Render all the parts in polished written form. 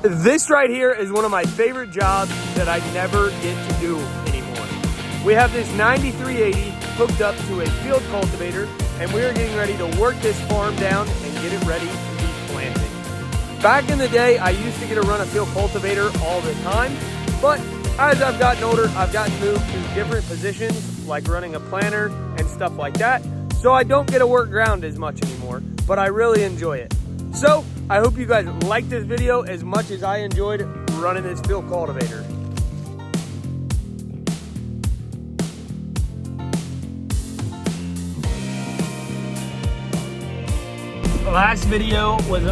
This right here is one of my favorite jobs that I never get to do anymore. We have this 9380 hooked up to a field cultivator, and we are getting ready to work this farm down and get it ready to be planted. Back in the day, I used to get to run a field cultivator all the time, but as I've gotten older, I've gotten moved to different positions, like running a planter and stuff like that, so I don't get to work ground as much anymore, but I really enjoy it. So I hope you guys like this video as much as I enjoyed running this field cultivator. The last video was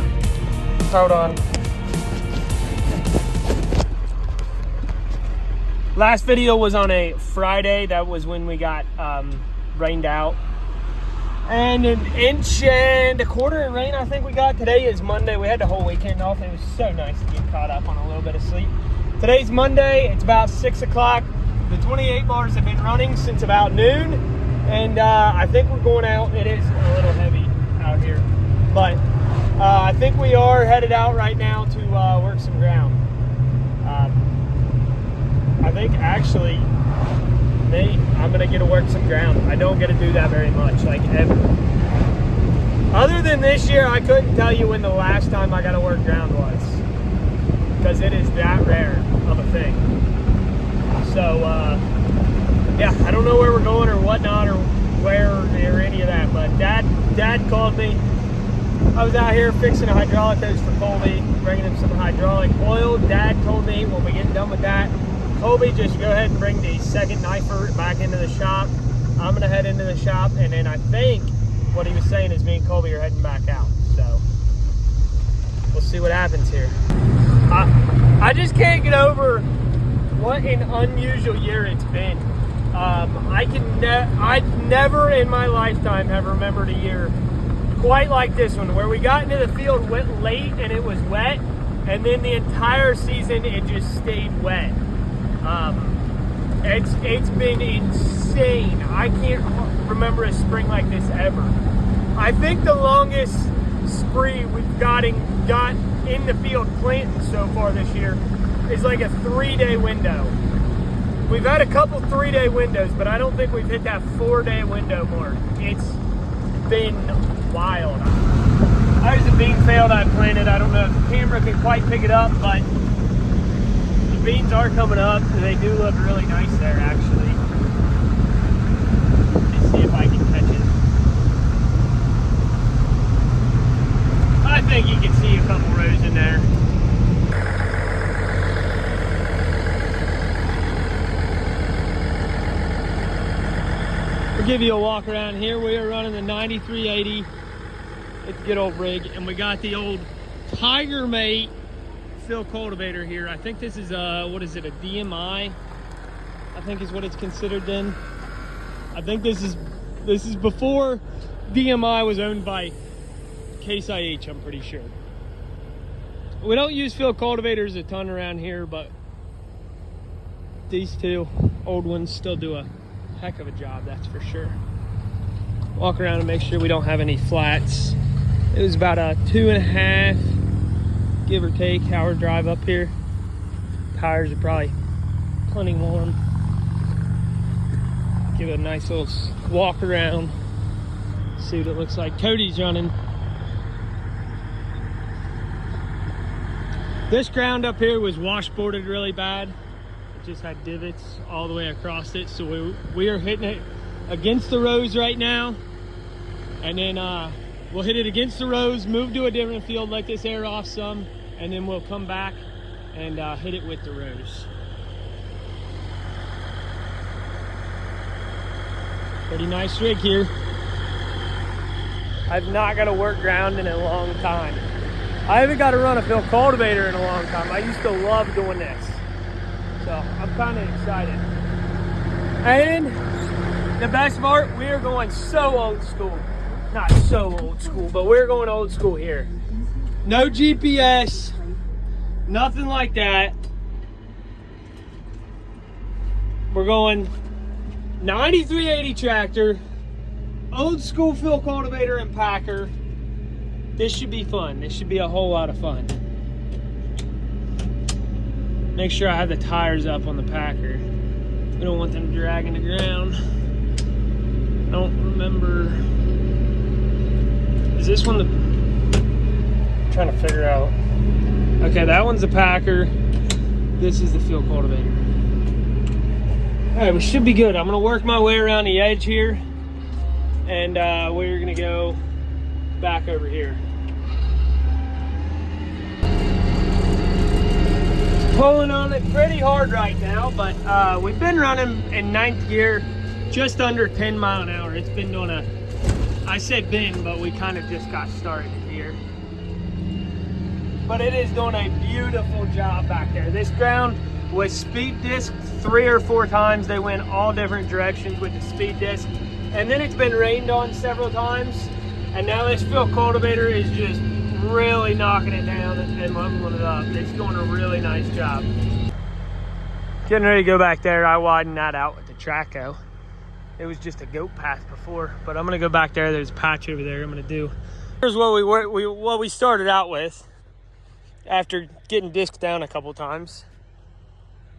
hold on. Last video was on a Friday. That was when we got rained out. And an inch and a quarter of rain I think we got. Today is Monday. We had the whole weekend off. It was so nice to get caught up on a little bit of sleep. Today's Monday. It's about 6 o'clock. The 28 bars have been running since about noon. And I think we're going out. It is a little heavy out here. But I think we are headed out right now to work some ground. I think actually I'm gonna get to work some ground. I don't get to do that very much, like ever. Other than this year, I couldn't tell you when the last time I got to work ground was, because it is that rare of a thing. So yeah, I don't know where we're going or whatnot or where or any of that, but Dad called me. I was out here fixing a hydraulic hose for Colby, bringing him some hydraulic oil. Dad told me when we get done with that, Colby, just go ahead and bring the second knifer back into the shop. I'm gonna head into the shop, and then I think what he was saying is me and Colby are heading back out. So we'll see what happens here. I just can't get over what an unusual year it's been. I'd never in my lifetime have remembered a year quite like this one, where we got into the field late and it was wet, and then the entire season it just stayed wet. It's been insane. I can't remember a spring like this ever. I think the longest spree we've got in the field planting so far this year is like a 3-day window. We've had a couple 3-day windows, but I don't think we've hit that 4-day window mark. It's been wild. There's a bean field I planted. I don't know if the camera can quite pick it up, but the beans are coming up. They do look really nice there, actually. Let's see if I can catch it. I think you can see a couple rows in there. We'll give you a walk around here. We are running the 9380. It's a good old rig, and we got the old Tiger Mate field cultivator here. I think this is what is it, a DMI? I think is what it's considered then. I think this is before DMI was owned by Case IH, I'm pretty sure. We don't use field cultivators a ton around here, but these two old ones still do a heck of a job, that's for sure. Walk around and make sure we don't have any flats. It was about a 2.5, give or take, hour drive up here. Tires are probably plenty warm. Give it a nice little walk around, see what it looks like. Cody's running. This ground up here was washboarded really bad. It just had divots all the way across it, so we are hitting it against the rows right now, and then we'll hit it against the rows, move to a different field, let this air off some, and then we'll come back and hit it with the rows. Pretty nice rig here. I've not got to work ground in a long time. I haven't got to run a field cultivator in a long time. I used to love doing this. So I'm kind of excited. And the best part, we are going so old school. Not so old school, but we're going old school here. No GPS, nothing like that. We're going 9380 tractor, old school field cultivator and packer. This should be fun. This should be a whole lot of fun. Make sure I have the tires up on the Packer. We don't want them dragging the ground. I don't remember. Is this one the... I'm trying to figure out. Okay, that one's the Packer. This is the field cultivator. All right, we should be good. I'm gonna work my way around the edge here, and we're gonna go back over here. Pulling on it pretty hard right now, but we've been running in 9th gear, just under 10 mile an hour. It's been doing a, I said been, but we kind of just got started here. But it is doing a beautiful job back there. This ground was speed disc 3 or 4 times. They went all different directions with the speed disc. And then it's been rained on several times. And now this field cultivator is just really knocking it down and leveling it up. It's doing a really nice job. Getting ready to go back there. I widened that out with the Traco. It was just a goat path before, but I'm gonna go back there. There's a patch over there I'm gonna do. Here's what we started out with after getting disc down a couple times.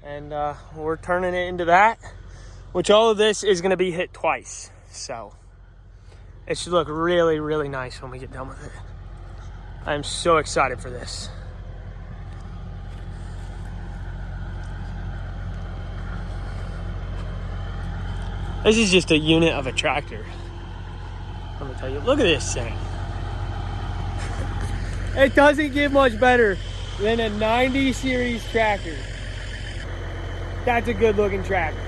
And we're turning it into that, which all of this is gonna be hit twice. So it should look really, really nice when we get done with it. I'm so excited for this. This is just a unit of a tractor. I'm gonna tell you, look at this thing. It doesn't get much better than a 90 series tractor. That's a good looking tractor.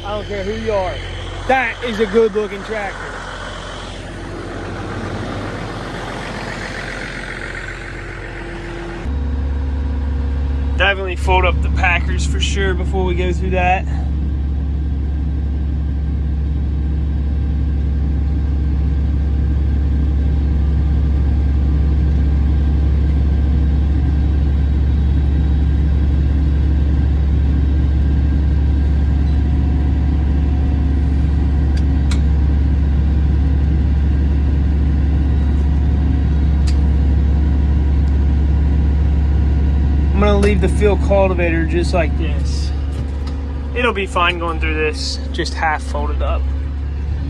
I don't care who you are. That is a good looking tractor. Definitely fold up the Packers for sure before we go through that. I'm gonna leave the field cultivator just like this. It'll be fine going through this, just half folded up.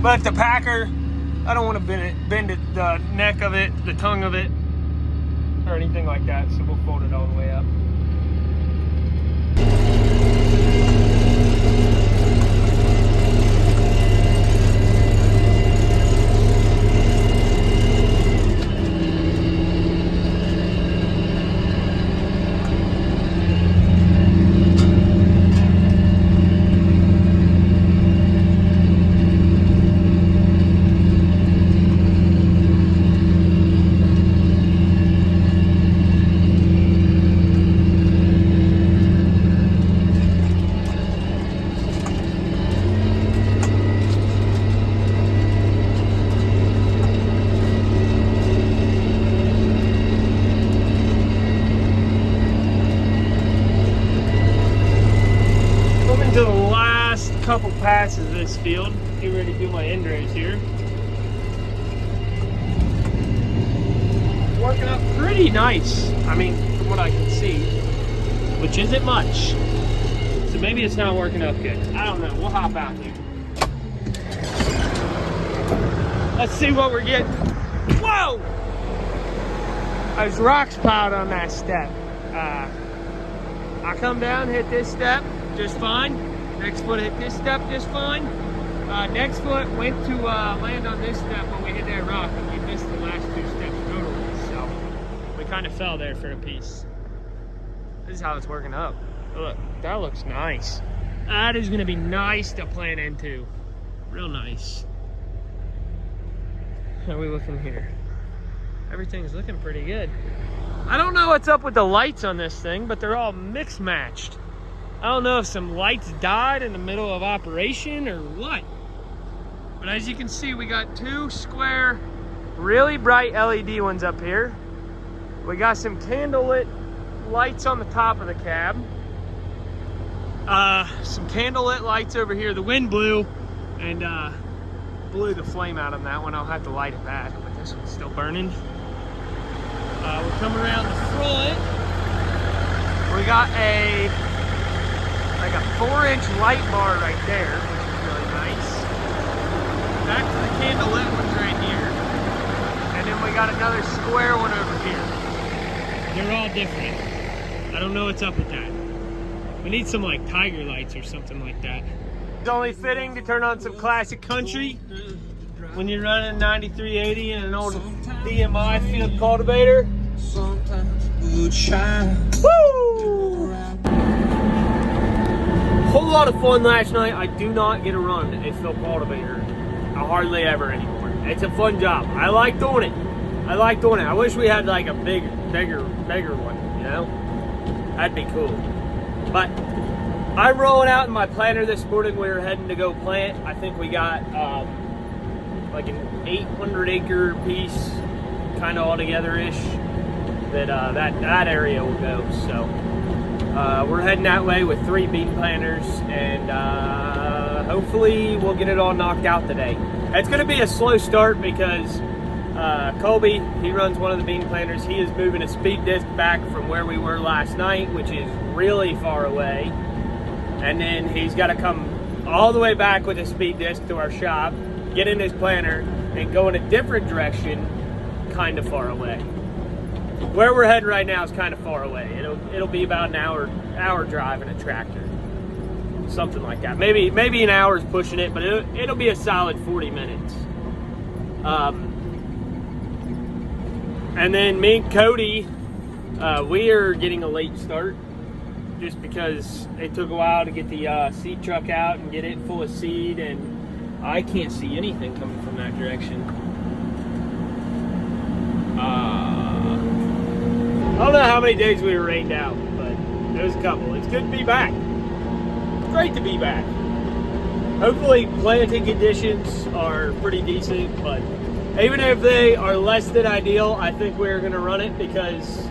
But the Packer, I don't want to bend the neck of it, the tongue of it, or anything like that, so we'll fold it all the way up. To the last couple passes of this field. Get ready to do my end race here. Working up pretty nice. I mean, from what I can see, which isn't much. So maybe it's not working up good. I don't know. We'll hop out here. Let's see what we're getting. Whoa! There's rocks piled on that step. I come down, hit this step just fine. Next foot hit this step just fine. Next foot went to land on this step when we hit that rock, and we missed the last 2 steps totally. So we kind of fell there for a piece. This is how it's working up. Look, that looks nice. That is going to be nice to plant into. Real nice. How are we looking here? Everything's looking pretty good. I don't know what's up with the lights on this thing, but they're all mix matched. I don't know if some lights died in the middle of operation or what. But as you can see, we got 2 square, really bright LED ones up here. We got some candlelit lights on the top of the cab. Some candlelit lights over here. The wind blew and blew the flame out on that one. I'll have to light it back, but this one's still burning. We'll come around the front. We got like a 4-inch light bar right there, which is really nice. Back to the candle lit ones right here. And then we got another square one over here. They're all different. I don't know what's up with that. We need some like tiger lights or something like that. It's only fitting to turn on some classic country when you're running 9380 in an old DMI field cultivator. Woo! Whole lot of fun last night. I do not get a run a field cultivator. I hardly ever anymore. It's a fun job. I like doing it. I wish we had like a bigger one, you know? That'd be cool. But I'm rolling out in my planter this morning. We were heading to go plant. I think we got like an 800 acre piece, kind of all together-ish, that area will go. So we're heading that way with 3 bean planters, and hopefully we'll get it all knocked out today. It's going to be a slow start because Colby, he runs one of the bean planters. He is moving a speed disc back from where we were last night, which is really far away. And then he's got to come all the way back with a speed disc to our shop, get in his planter, and go in a different direction, kind of far away. Where we're heading right now is kind of far away. It'll be about an hour drive in a tractor, something like that. Maybe an hour is pushing it, but it'll be a solid 40 minutes. And then me and Cody, we are getting a late start just because it took a while to get the seed truck out and get it full of seed, and I can't see anything coming from that direction. I don't know how many days we were rained out, but it was a couple. It's good to be back. It's great to be back. Hopefully planting conditions are pretty decent, but even if they are less than ideal, I think we're going to run it because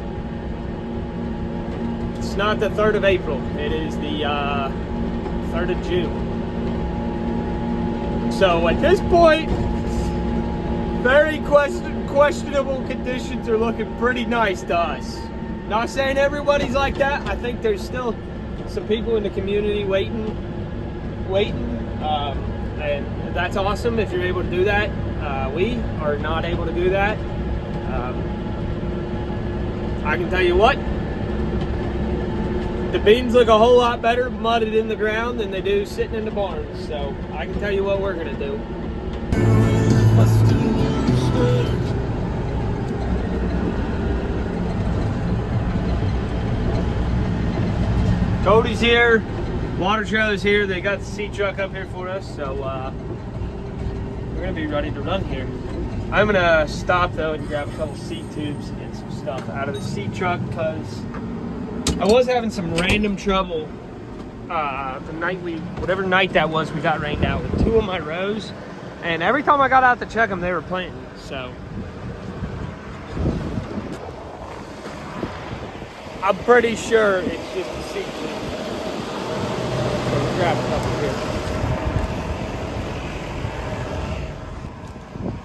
it's not the 3rd of April. It is the 3rd of June. So at this point, very questionable conditions are looking pretty nice to us. Not saying everybody's like that. I think there's still some people in the community waiting. And that's awesome if you're able to do that. We are not able to do that. I can tell you what, the beans look a whole lot better mudded in the ground than they do sitting in the barns. So I can tell you what we're gonna do. Cody's here, water trailer's here. They got the seed truck up here for us, so we're gonna be ready to run here. I'm gonna stop though and grab a couple seed tubes and get some stuff out of the seed truck because I was having some random trouble the night whatever night that was, we got rained out with 2 of my rows, and every time I got out to check them, they were planting. So I'm pretty sure it's just a seed tube. So we'll grab a couple here.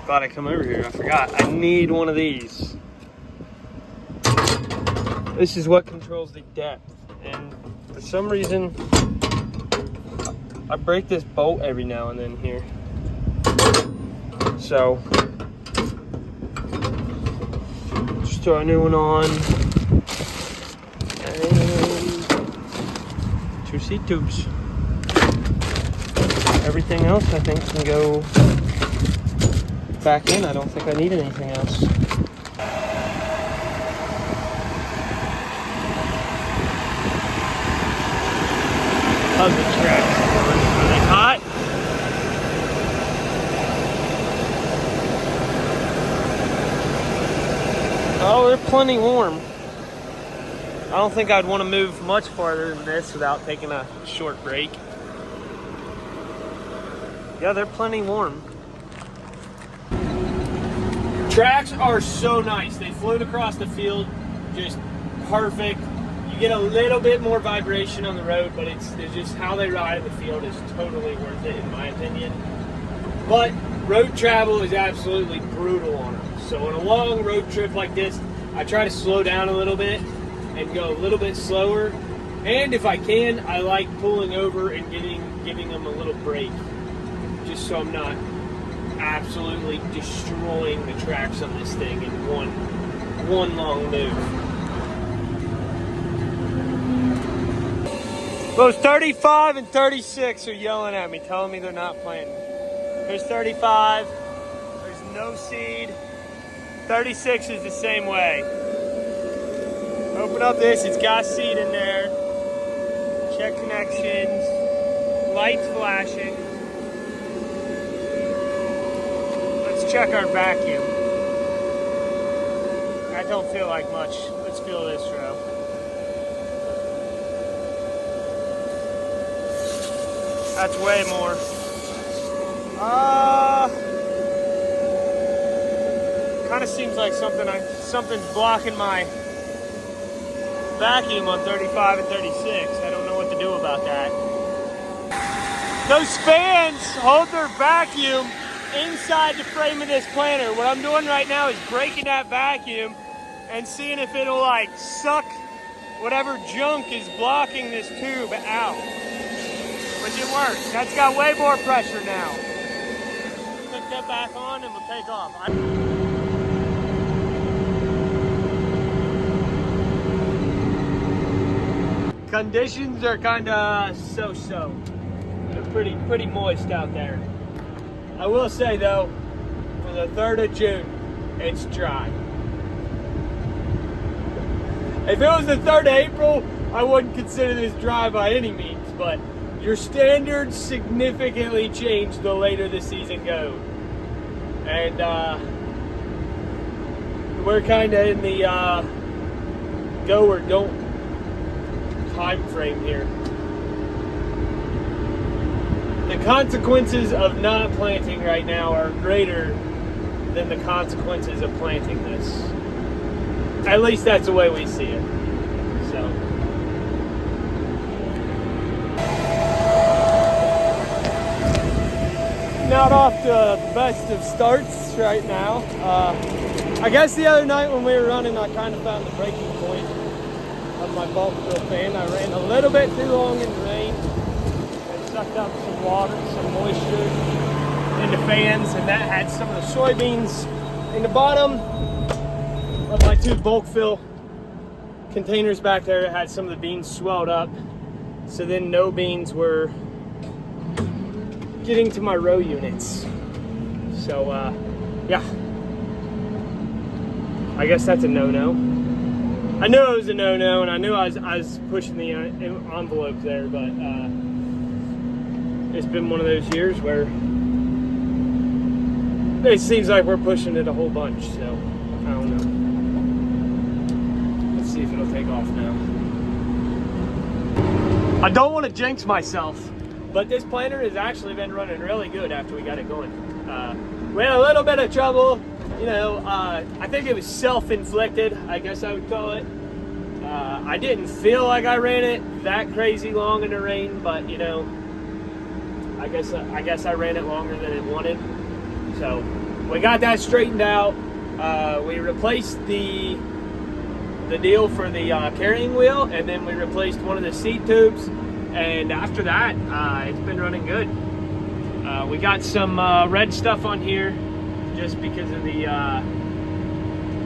Thought I'd come over here. I forgot. I need one of these. This is what controls the depth, and for some reason I break this bolt every now and then here. So just throw a new one on, and 2 seed tubes. Everything else I think can go back in. I don't think I need anything else. How's the tracks? Are they hot? Oh, they're plenty warm. I don't think I'd want to move much farther than this without taking a short break. Yeah, they're plenty warm. Tracks are so nice. They float across the field just perfect. You get a little bit more vibration on the road, but it's just how they ride in the field is totally worth it in my opinion. But road travel is absolutely brutal on them. So on a long road trip like this, I try to slow down a little bit and go a little bit slower. And if I can, I like pulling over and giving them a little break, just so I'm not absolutely destroying the tracks on this thing in one long move. Those 35 and 36 are yelling at me, telling me they're not planting. There's 35, there's no seed. 36 is the same way. Open up this, it's got seed in there. Check connections, lights flashing. Let's check our vacuum. I don't feel like much. Let's feel this row. That's way more. Kind of seems like something's blocking my vacuum on 35 and 36. I don't know what to do about that. Those fans hold their vacuum inside the frame of this planter. What I'm doing right now is breaking that vacuum and seeing if it'll like suck whatever junk is blocking this tube out. Which it works. That's got way more pressure now. Click that back on and we'll take off. Conditions are kind of so-so. They're pretty moist out there. I will say though, for the 3rd of June, it's dry. If it was the 3rd of April, I wouldn't consider this dry by any means, but your standards significantly change the later the season goes. And we're kind of in the go or don't time frame here. The consequences of not planting right now are greater than the consequences of planting this. At least that's the way we see it. So. Not off to the best of starts right now. I guess the other night when we were running, I kind of found the breaking point of my bulk fill fan. I ran a little bit too long in the rain and sucked up some water, some moisture in the fans, and that had some of the soybeans in the bottom of my 2 bulk fill containers back there. It had some of the beans swelled up, so then no beans were getting to my row units. So yeah, I guess that's a no-no. I knew it was a no-no, and I knew I was pushing the envelope there, but it's been one of those years where it seems like we're pushing it a whole bunch, so I don't know. Let's see if it'll take off now. I don't want to jinx myself, but this planter has actually been running really good after we got it going. We had a little bit of trouble, you know, I think it was self-inflicted, I guess I would call it. I didn't feel like I ran it that crazy long in the rain, but you know, I guess I ran it longer than it wanted. So we got that straightened out. We replaced the deal for the carrying wheel, and then we replaced one of the seat tubes. And after that, it's been running good. We got some red stuff on here just because of the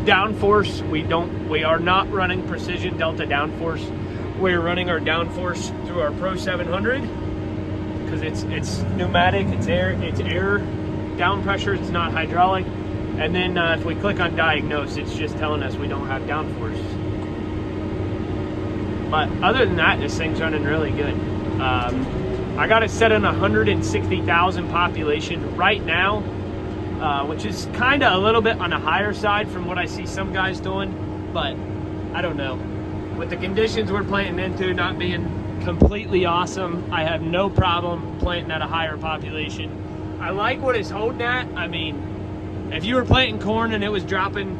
downforce. We are not running Precision Delta downforce. We're running our downforce through our Pro 700 because it's pneumatic, it's air down pressure, it's not hydraulic. And then if we click on diagnose, it's just telling us we don't have downforce. But other than that, this thing's running really good. I got it set on 160,000 population right now, which is kind of a little bit on the higher side from what I see some guys doing, but I don't know. With the conditions we're planting into not being completely awesome, I have no problem planting at a higher population. I like what it's holding at. I mean, if you were planting corn and it was dropping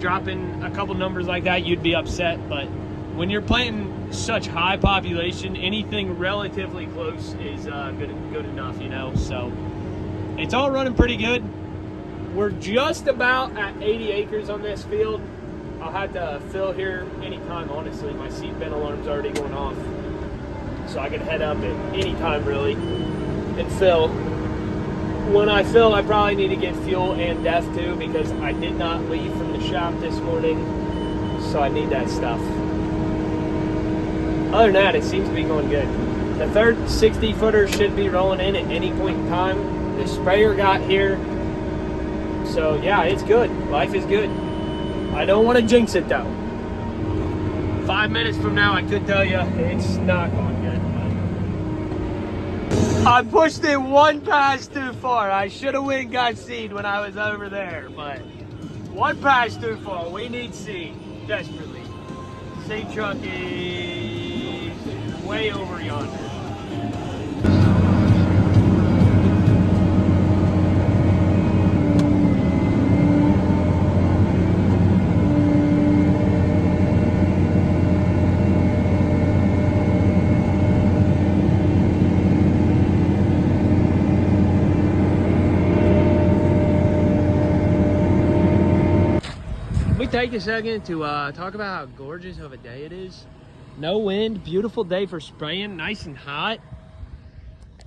a couple numbers like that, you'd be upset, but when you're planting such high population, anything relatively close is good enough, you know. So it's all running pretty good. We're just about at 80 acres on this field. I'll have to fill here anytime, honestly. My seat vent alarm's already going off. So I can head up at any time, really, and fill. When I fill, I probably need to get fuel and DEF too, because I did not leave from the shop this morning. So I need that stuff. Other than that, it seems to be going good. The third 60-footer should be rolling in at any point in time. The sprayer got here. So yeah, it's good. Life is good. I don't want to jinx it though. 5 minutes from now, I could tell you it's not going good. I pushed it one pass too far. I should have went and got seed when I was over there, but one pass too far. We need seed desperately. Seed truck is way over yonder. Take a second to talk about how gorgeous of a day it is. No wind, beautiful day for spraying, nice and hot.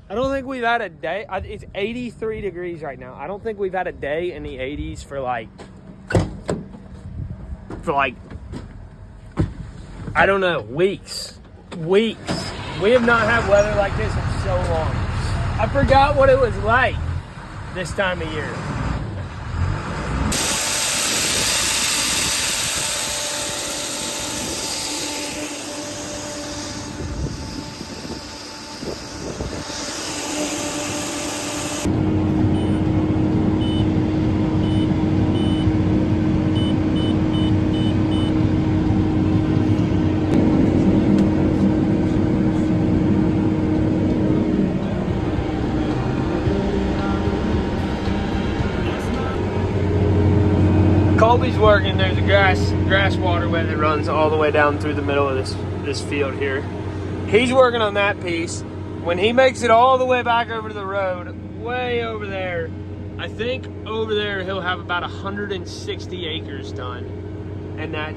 I don't think we've had a day, it's 83 degrees right now. I don't think we've had a day in the 80s for like, I don't know, weeks. We have not had weather like this in so long. I forgot what it was like this time of year. Colby's working. There's a grass waterway that runs all the way down through the middle of this field here. He's working on that piece. When he makes it all the way back over to the road, way over there, I think over there he'll have about 160 acres done. And that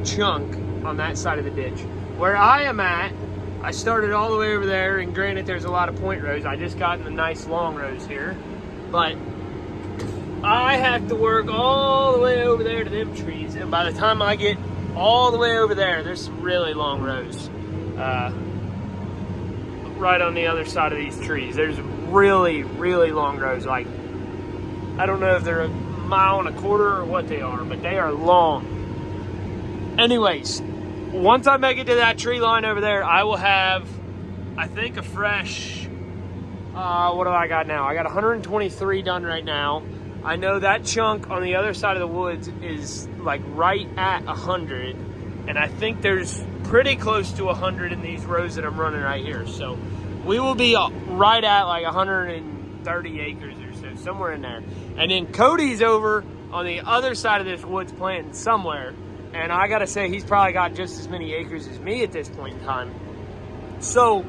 chunk on that side of the ditch. Where I am at, I started all the way over there, and granted there's a lot of point rows. I just got in the nice long rows here. But I have to work all the way over there to them trees, and by the time I get all the way over there, there's some really long rows right on the other side of these trees. There's really, really long rows. Like, I don't know if they're 1.25 miles or what they are, but they are long. Anyways, once I make it to that tree line over there, I will have, I think, a fresh, what do I got now? I got 123 done right now. I know that chunk on the other side of the woods is like right at 100, and I think there's pretty close to 100 in these rows that I'm running right here. So we will be right at like 130 acres or so, somewhere in there. And then Cody's over on the other side of this woods planting somewhere, and I gotta say he's probably got just as many acres as me at this point in time. So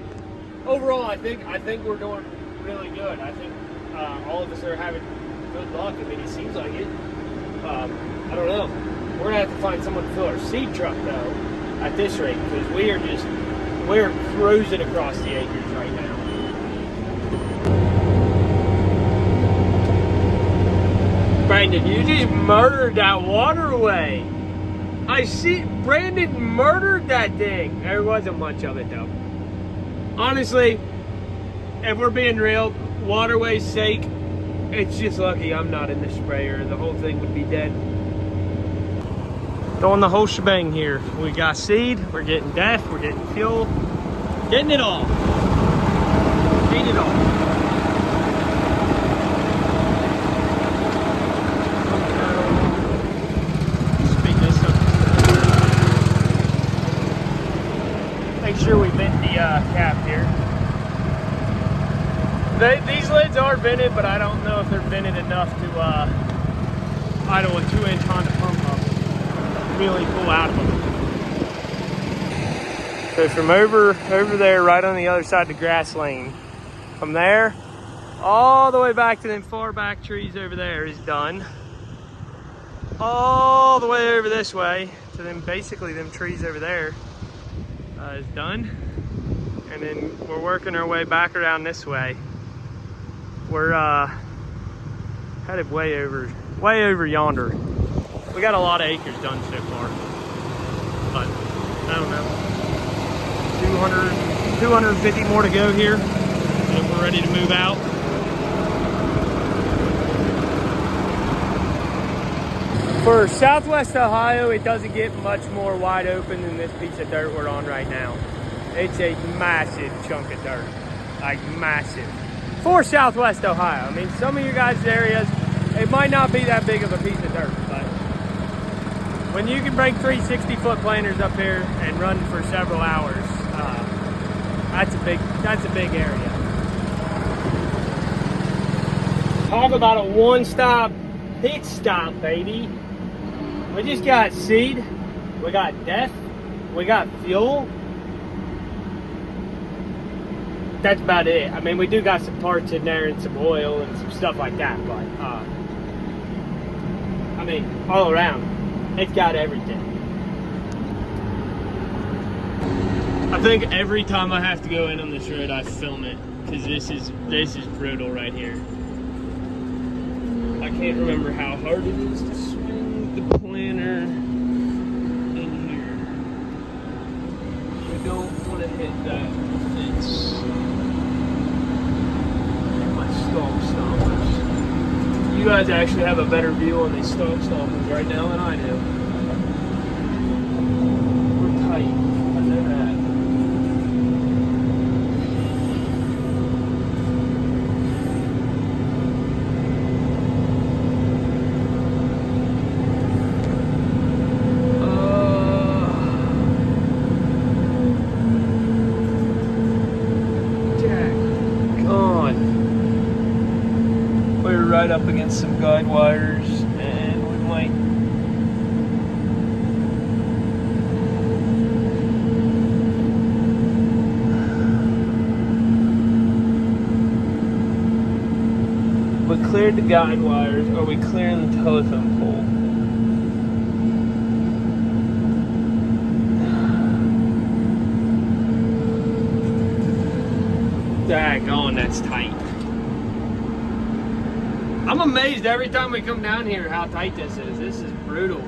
overall, I think we're doing really good. I think all of us are having good luck. I mean, it seems like it. I don't know. We're gonna have to find someone to fill our seed truck though at this rate, because we're cruising across the acres right now. Brandon, you just murdered that waterway. I see Brandon murdered that thing. There wasn't much of it though. Honestly, if we're being real, waterway's sake, it's just lucky I'm not in the sprayer. The whole thing would be dead. Throwing the whole shebang here. We got seed, we're getting DEF, we're getting fuel, getting it all. Getting it all. Speed this up. Make sure we vent the cap here. These lids are vented, but I don't know if they're vented enough to idle a 2-inch Honda pump up. Really pull out of them. So from over there, right on the other side of the grass lane, from there all the way back to them far back trees over there is done. all the way over this way to them, basically them trees over there is done. And then we're working our way back around this way. We're headed way over yonder. We got a lot of acres done so far, but I don't know, 250 more to go here, and we're ready to move out. For Southwest Ohio, it doesn't get much more wide open than this piece of dirt we're on right now. It's a massive chunk of dirt, like massive. For Southwest Ohio, I mean, some of you guys' areas, it might not be that big of a piece of dirt, but when you can bring 360-foot planers up here and run for several hours, that's a big area. Talk about a one-stop pit stop, baby. We just got seed, we got death, we got fuel. That's about it. I mean, we do got some parts in there and some oil and some stuff like that, but I mean, all around, it's got everything. I think every time I have to go in on this road, I film it, because this is brutal right here. I can't remember how hard it is to swing the planter in here. We don't want to hit that fence. My stalk stompers. You guys actually have a better view on these stalk stompers right now than I do. We're tight. I know that. Right up against some guide wires, and we might we cleared the guide wires. Are we clearing the telephone pole? Daggone, that's tight. I'm amazed every time we come down here how tight this is. This is brutal.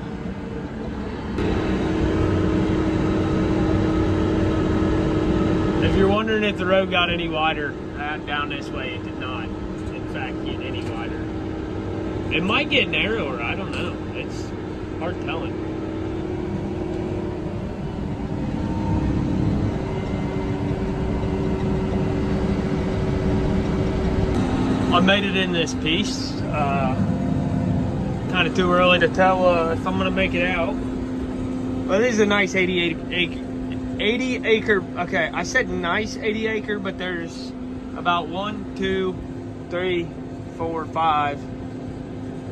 If you're wondering if the road got any wider down this way, it did not, in fact, get any wider. It might get narrower, I don't know. It's hard telling. I made it in this piece. Kind of too early to tell if I'm gonna make it out. But it is a nice 80 acre. Okay, I said nice 80 acre, but there's about 1, 2, 3, 4, 5,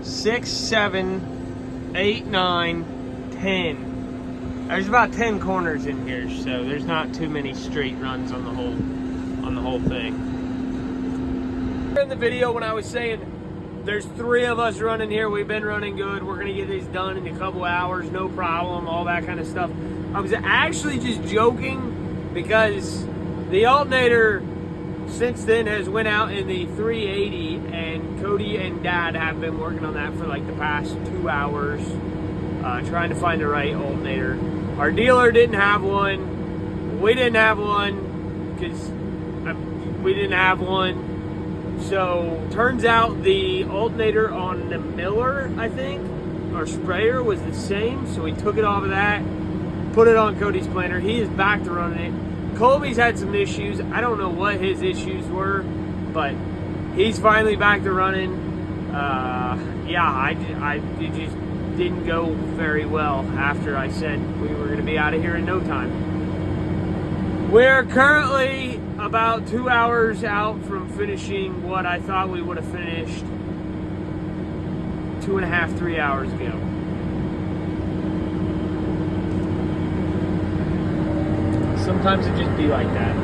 6, 7, 8, 9, 10. There's about 10 corners in here, so there's not too many straight runs on the whole thing. In the video when I was saying there's 3 of us running here, we've been running good, we're gonna get this done in a couple hours, no problem, all that kind of stuff. I was actually just joking because the alternator since then has went out in the 380, and Cody and Dad have been working on that for like the past 2 hours, trying to find the right alternator. Our dealer didn't have one, we didn't have one because we didn't have one. So turns out the alternator on the Miller, I think, our sprayer was the same. So we took it off of that, put it on Cody's planter. He is back to running it. Colby's had some issues. I don't know what his issues were, but he's finally back to running. Yeah, it just didn't go very well after I said we were going to be out of here in no time. We're currently about 2 hours out from finishing what I thought we would have finished 2.5, 3 hours ago. Sometimes it just be like that.